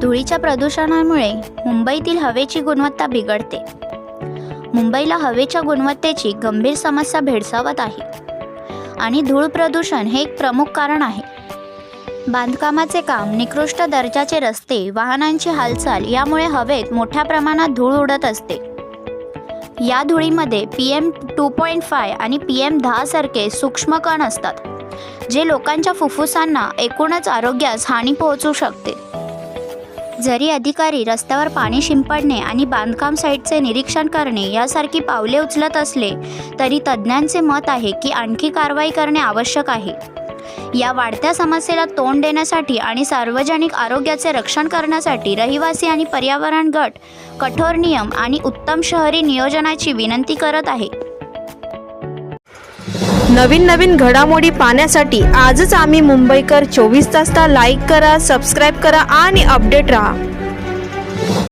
धुळीच्या प्रदूषणामुळे मुंबईतील हवेची गुणवत्ता बिघडते. मुंबईला हवेच्या गुणवत्तेची गंभीर समस्या भेडसावत आहे आणि धूळ प्रदूषण हे एक प्रमुख कारण आहे. बांधकामाचे काम, निकृष्ट दर्जाचे रस्ते, वाहनांची हालचाल यामुळे हवेत मोठ्या प्रमाणात धूळ उडत असते. या धुळीमध्ये PM2.5 आणि PM10 सारखे सूक्ष्म कण असतात, जे लोकांच्या फुफ्फुसांना एकूणच आरोग्यास हानी पोहोचवू शकते. जरी अधिकारी रस्त्यावर पाणी शिंपडणे आणि बांधकाम साईटचे निरीक्षण करणे यासारखी पावले उचलत असले तरी तज्ज्ञांचे मत आहे की आणखी कारवाई करणे आवश्यक आहे. या वाढत्या समस्येला तोंड देण्यासाठी आणि सार्वजनिक आरोग्याचे रक्षण करण्यासाठी रहिवासी आणि पर्यावरण गट कठोर नियम आणि उत्तम शहरी नियोजनाची विनंती करत आहे. नवीन घडामोडी पाहण्यासाठी आजच आम्ही मुंबईकर 24 तासला लाईक करा, सबस्क्राईब करा आणि अपडेट रहा.